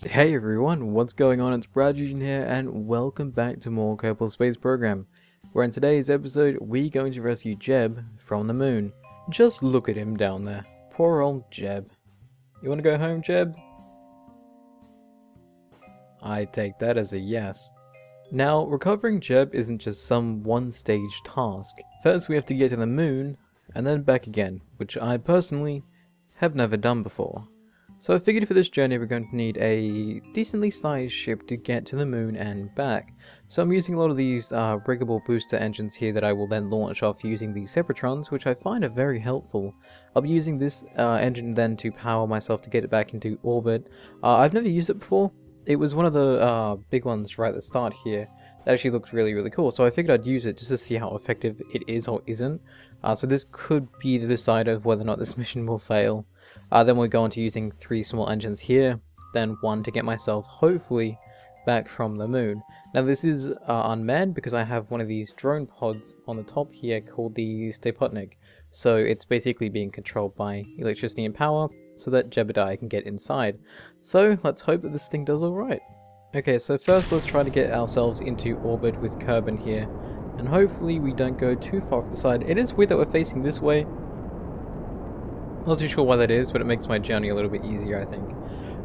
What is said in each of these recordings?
Hey everyone, what's going on? It's Brad here, and welcome back to more Kerbal Space Program, where in today's episode we're going to rescue Jeb from the moon. Just look at him down there. Poor old Jeb. You want to go home, Jeb? I take that as a yes. Now, recovering Jeb isn't just some one-stage task. First we have to get to the moon, and then back again, which I personally have never done before. So I figured for this journey we're going to need a decently sized ship to get to the moon and back. So I'm using a lot of these riggable booster engines here that I will then launch off using the Separatrons, which I find are very helpful. I'll be using this engine then to power myself to get it back into orbit. I've never used it before. It was one of the big ones right at the start here. That actually looked really cool, so I figured I'd use it just to see how effective it is or isn't. So this could be the decider of whether or not this mission will fail. Then we'll go on to using 3 small engines here, then 1 to get myself, hopefully, back from the moon. Now this is unmanned because I have one of these drone pods on the top here called the Stapotnik. So it's basically being controlled by electricity and power so that Jebediah can get inside. So let's hope that this thing does alright. Okay, so first let's try to get ourselves into orbit with Kerbal here, and hopefully we don't go too far off the side. It is weird that we're facing this way. Not too sure why that is, but it makes my journey a little bit easier, I think.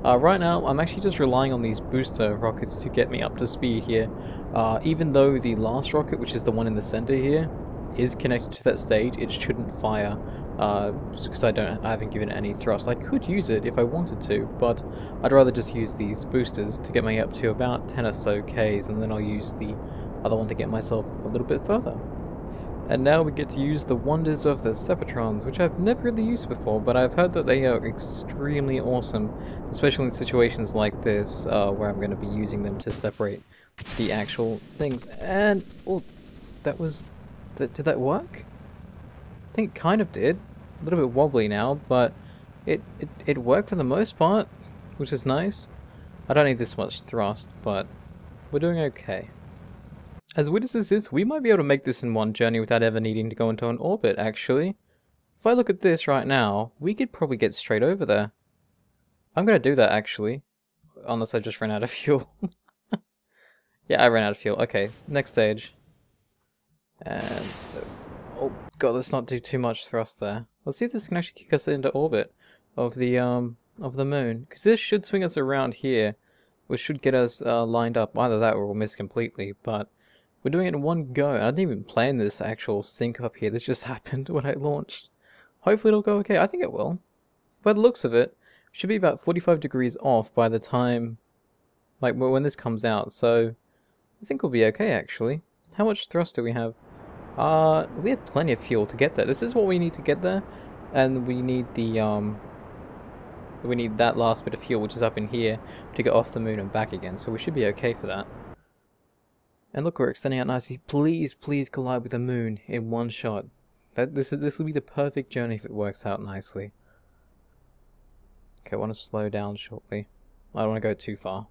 Right now, I'm actually just relying on these booster rockets to get me up to speed here. Even though the last rocket, which is the one in the center here, is connected to that stage, it shouldn't fire. Just because I haven't given it any thrust. I could use it if I wanted to, but I'd rather just use these boosters to get me up to about 10 or so Ks, and then I'll use the other one to get myself a little bit further. And now we get to use the wonders of the Separatrons, which I've never really used before, but I've heard that they are extremely awesome, especially in situations like this, where I'm going to be using them to separate the actual things. And, oh, that was... did that work? I think it kind of did. A little bit wobbly now, but it worked for the most part, which is nice. I don't need this much thrust, but we're doing okay. As weird as this is, we might be able to make this in one journey without ever needing to go into an orbit, actually. If I look at this right now, we could probably get straight over there. I'm going to do that, actually. Unless I just ran out of fuel. Yeah, I ran out of fuel. Okay, next stage. And... oh god, let's not do too much thrust there. Let's see if this can actually kick us into orbit of the moon. Because this should swing us around here, which should get us lined up. Either that or we'll miss completely, but... we're doing it in one go. I didn't even plan this actual sync up here. This just happened when I launched. Hopefully it'll go okay. I think it will. By the looks of it, it should be about 45 degrees off by the time, like when this comes out. So I think we'll be okay actually. How much thrust do we have? We have plenty of fuel to get there. This is what we need to get there, and we need the we need that last bit of fuel, which is up in here, to get off the moon and back again. So we should be okay for that. And look, we're extending out nicely. Please, please collide with the moon in one shot. This will be the perfect journey if it works out nicely. Okay, I want to slow down shortly. I don't want to go too far.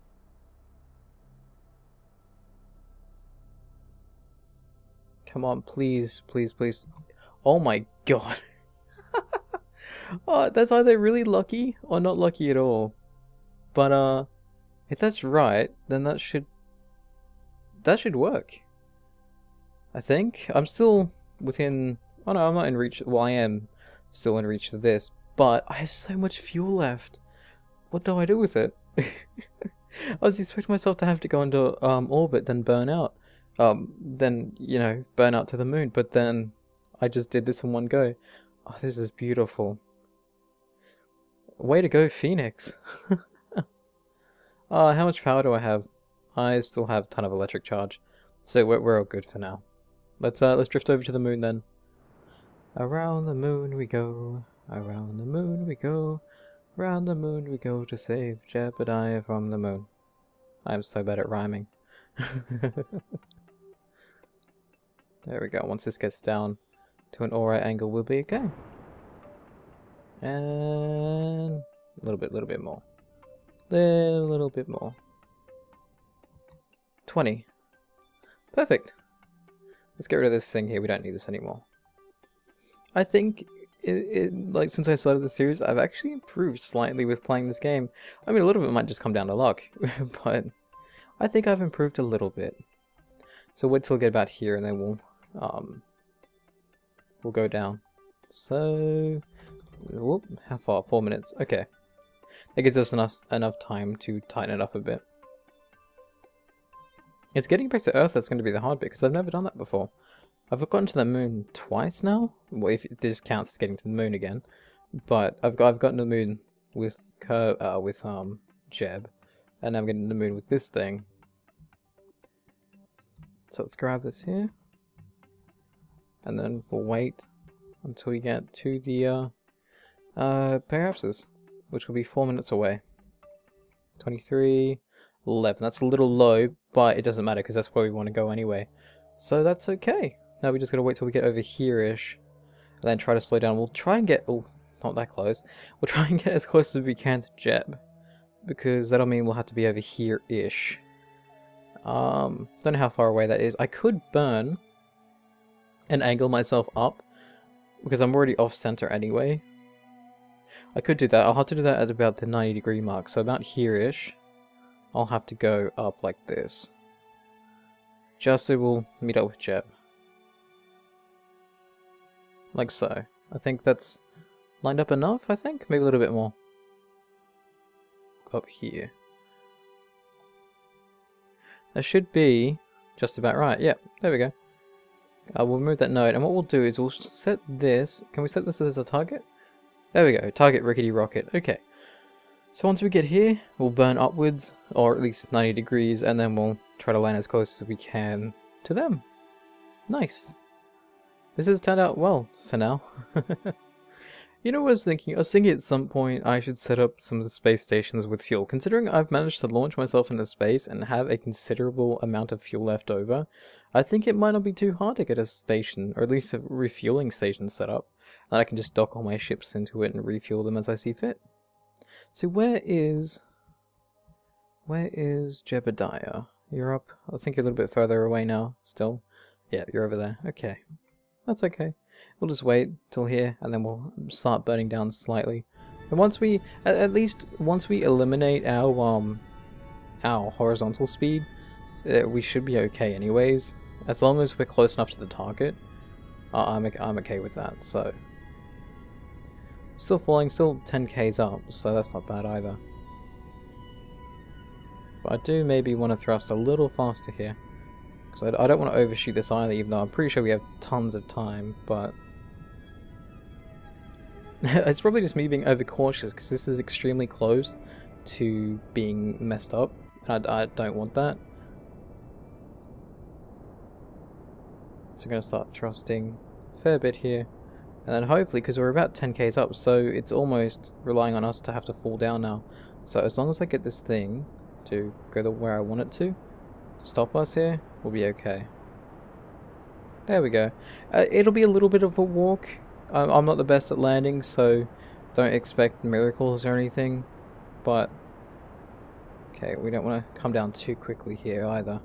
Come on, please, please, please. Oh my god. Oh, that's either really lucky or not lucky at all. But if that's right, then that should work. I think. I'm still within... oh no, I'm not in reach... well, I am still in reach of this, but I have so much fuel left. What do I do with it? I was expecting myself to have to go into orbit, then burn out. Then, you know, burn out to the moon, but then I just did this in one go. Oh, this is beautiful. Way to go, Phoenix. How much power do I have? I still have a ton of electric charge, so we're all good for now. Let's drift over to the moon then. Around the moon we go, around the moon we go, around the moon we go to save Jebediah from the moon. I'm so bad at rhyming. There we go. Once this gets down to an alright angle, we'll be okay. And a little bit more, little bit more. 20. Perfect. Let's get rid of this thing here. We don't need this anymore. I think like since I started the series, I've actually improved slightly with playing this game. I mean, a little bit might just come down to luck, but I think I've improved a little bit. So wait till we get about here, and then we'll go down. So, whoop, how far? 4 minutes. Okay, that gives us enough time to tighten it up a bit. It's getting back to Earth that's going to be the hard bit, because I've never done that before. I've gotten to the moon twice now. Well, if this counts as getting to the moon again, but I've gotten to the moon with Jeb, and I'm getting to the moon with this thing. So let's grab this here, and then we'll wait until we get to the periapsis, which will be 4 minutes away. 23, 11. That's a little low, but it doesn't matter because that's where we want to go anyway. So that's okay. Now we just gotta wait till we get over here-ish, and then try to slow down. We'll try and get, oh, not that close. We'll try and get as close as we can to Jeb, because that'll mean we'll have to be over here-ish. Don't know how far away that is. I could burn and angle myself up, because I'm already off-center anyway. I could do that. I'll have to do that at about the 90-degree mark, so about here-ish. I'll have to go up like this, just so we'll meet up with Jeb. Like so. I think that's lined up enough, I think? Maybe a little bit more. Go up here. That should be just about right. Yep, there we go. We'll move that node, and what we'll do is we'll set this... Can we set this as a target? There we go, target Rickety Rocket. Okay. So once we get here, we'll burn upwards, or at least 90 degrees, and then we'll try to land as close as we can to them. Nice. This has turned out well, for now. You know what I was thinking? I was thinking at some point I should set up some space stations with fuel. Considering I've managed to launch myself into space and have a considerable amount of fuel left over, I think it might not be too hard to get a station, or at least a refueling station set up. And I can just dock all my ships into it and refuel them as I see fit. So where is Jebediah? You're up. I think you're a little bit further away now, still. Yeah, you're over there. Okay. That's okay. We'll just wait till here, and then we'll start burning down slightly. And once we, at least once we eliminate our horizontal speed, we should be okay anyways. As long as we're close enough to the target, I'm okay with that. So, still falling, still 10k's up, so that's not bad either. But I do maybe want to thrust a little faster here. Because I don't want to overshoot this either, even though I'm pretty sure we have tons of time, but... it's probably just me being overcautious, because this is extremely close to being messed up, and I don't want that. So I'm going to start thrusting a fair bit here, and then hopefully, because we're about 10k's up, so it's almost relying on us to have to fall down now. So as long as I get this thing to go where I want it to stop us here, we'll be okay. There we go. It'll be a little bit of a walk. I'm not the best at landing, so don't expect miracles or anything. But okay, we don't want to come down too quickly here either.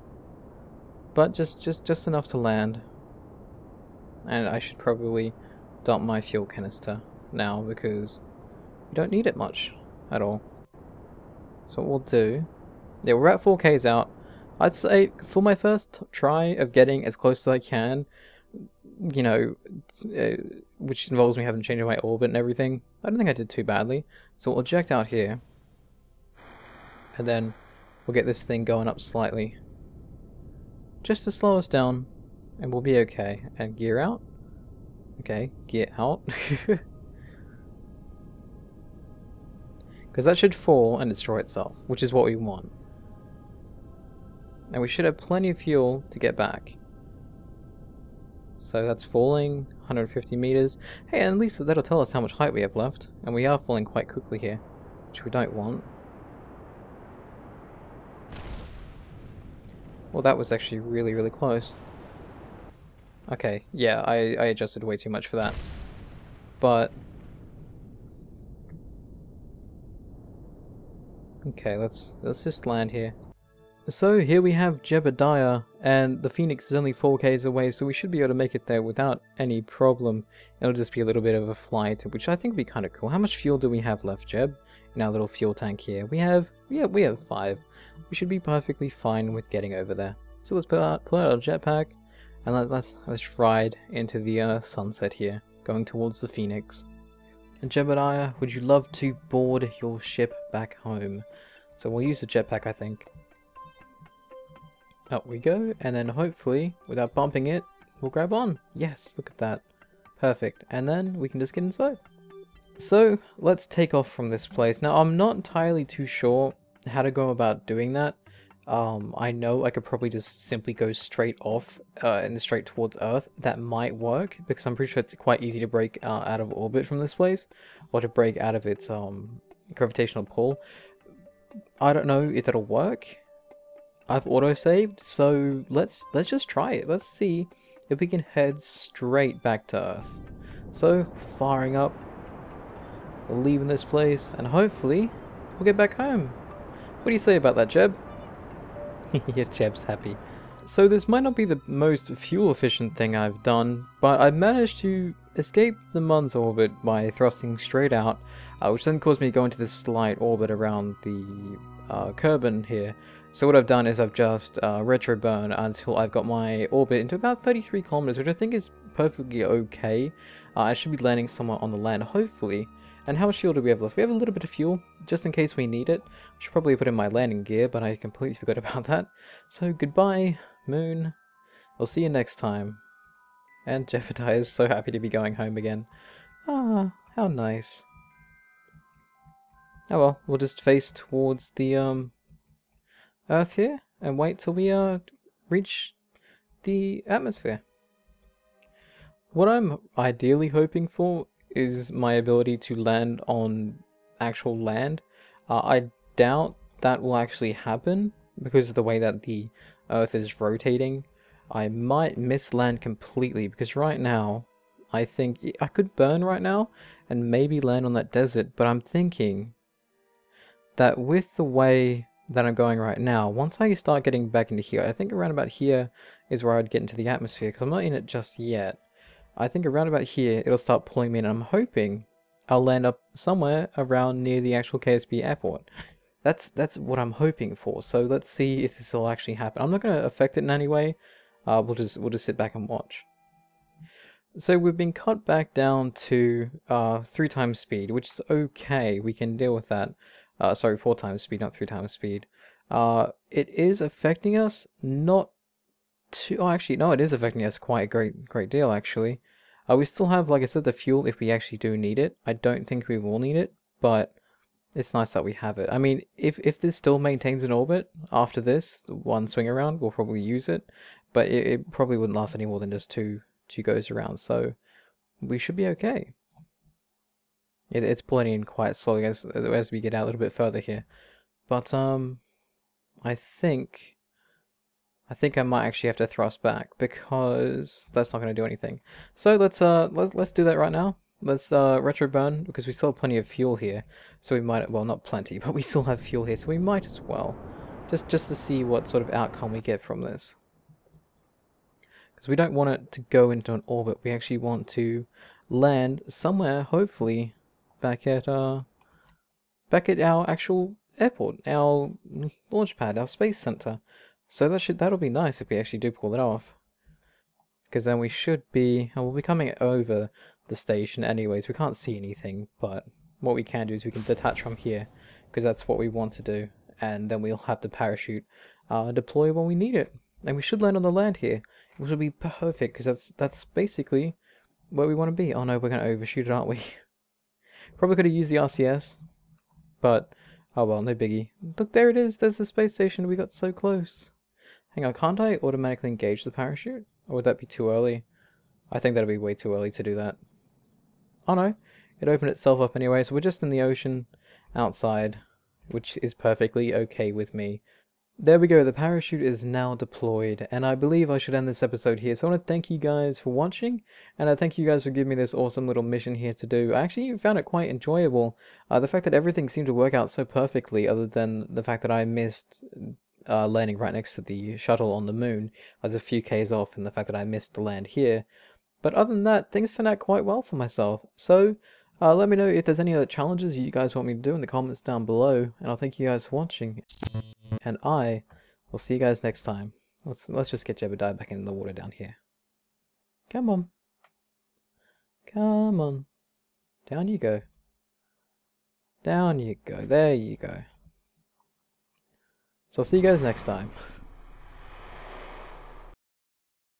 But just enough to land. And I should probably dump my fuel canister now because we don't need it much at all. So what we'll do, yeah, we're at 4k's out. I'd say for my first try of getting as close as I can, you know, which involves me having to change my orbit and everything, I don't think I did too badly. So we'll eject out here, and then we'll get this thing going up slightly, just to slow us down, and we'll be okay. And gear out. Okay, gear out. Because that should fall and destroy itself, which is what we want. And we should have plenty of fuel to get back. So that's falling 150 meters. Hey, at least that'll tell us how much height we have left. And we are falling quite quickly here, which we don't want. Well, that was actually really, really close. Okay, yeah, I adjusted way too much for that. But... okay, let's just land here. So here we have Jebediah, and the Phoenix is only 4Ks away, so we should be able to make it there without any problem. It'll just be a little bit of a flight, which I think would be kind of cool. How much fuel do we have left, Jeb? In our little fuel tank here. We have 5. We should be perfectly fine with getting over there. So let's pull out our jetpack, and let's ride into the sunset here, going towards the Phoenix. And Jebediah, would you love to board your ship back home? So we'll use the jetpack, I think. Up we go, and then hopefully, without bumping it, we'll grab on. Yes, look at that. Perfect. And then we can just get inside. So, let's take off from this place. Now, I'm not entirely too sure how to go about doing that. I know I could probably just simply go straight off and straight towards Earth. That might work, because I'm pretty sure it's quite easy to break out of orbit from this place, or to break out of its gravitational pull. I don't know if that'll work. I've auto-saved, so let's just try it. Let's see if we can head straight back to Earth. So, firing up, we're leaving this place, and hopefully we'll get back home. What do you say about that, Jeb? Yeah, Jeb's happy. So this might not be the most fuel-efficient thing I've done, but I managed to escape the Mun's orbit by thrusting straight out, which then caused me to go into this slight orbit around the Kerbal here. So what I've done is I've just retro burn until I've got my orbit into about 33 kilometers, which I think is perfectly okay. I should be landing somewhere on the land, hopefully. And how much fuel do we have left? We have a little bit of fuel, just in case we need it. I should probably put in my landing gear, but I completely forgot about that. So goodbye, Moon. We'll see you next time. And Jebediah is so happy to be going home again. Ah, how nice. Oh well, we'll just face towards the Earth here and wait till we reach the atmosphere. What I'm ideally hoping for is my ability to land on actual land. I doubt that will actually happen because of the way that the Earth is rotating. I might miss land completely because right now I think I could burn right now and maybe land on that desert, but I'm thinking that with the way that I'm going right now, once I start getting back into here, I think around about here is where I'd get into the atmosphere, because I'm not in it just yet. I think around about here it'll start pulling me in, and I'm hoping I'll land up somewhere around near the actual KSP airport. That's what I'm hoping for, so let's see if this will actually happen. I'm not going to affect it in any way, we'll just sit back and watch. So we've been cut back down to 3 times speed, which is okay, we can deal with that. Sorry, 4 times speed, not 3 times speed. It is affecting us not too... Oh, actually, no, it is affecting us quite a great deal, actually. We still have, like I said, the fuel if we actually do need it. I don't think we will need it, but it's nice that we have it. I mean, if this still maintains an orbit after this, one swing around, we'll probably use it, but it probably wouldn't last any more than just two goes around, so we should be okay. It's pulling in quite slowly as we get out a little bit further here, but I think I might actually have to thrust back because that's not going to do anything. So let's do that right now. Let's retro burn because we still have plenty of fuel here, so we might, well, not plenty, but we still have fuel here, so we might as well just to see what sort of outcome we get from this. Because we don't want it to go into an orbit. We actually want to land somewhere, hopefully back at our actual airport, our launch pad, our space center. So that'll be nice if we actually do pull it off. Because then we should be, we'll be coming over the station anyways. We can't see anything, but what we can do is we can detach from here, because that's what we want to do, and then we'll have the parachute deploy when we need it. And we should land on the land here, which will be perfect, because that's basically where we want to be. Oh no, we're going to overshoot it, aren't we? Probably could have used the RCS, but oh well, no biggie. Look, there it is. There's the space station. We got so close. Hang on, can't I automatically engage the parachute? Or would that be too early? I think that'd be way too early to do that. Oh no, it opened itself up anyway, so we're just in the ocean outside, which is perfectly okay with me. There we go, the parachute is now deployed, and I believe I should end this episode here. So I want to thank you guys for watching, and I thank you guys for giving me this awesome little mission here to do. I actually found it quite enjoyable. The fact that everything seemed to work out so perfectly, other than the fact that I missed landing right next to the shuttle on the moon. I was a few Ks off, and the fact that I missed the land here. But other than that, things turned out quite well for myself. So, let me know if there's any other challenges you guys want me to do in the comments down below. And I'll thank you guys for watching. And I will see you guys next time. Let's just get Jebediah back in the water down here. Come on. Come on. Down you go. Down you go. There you go. So I'll see you guys next time.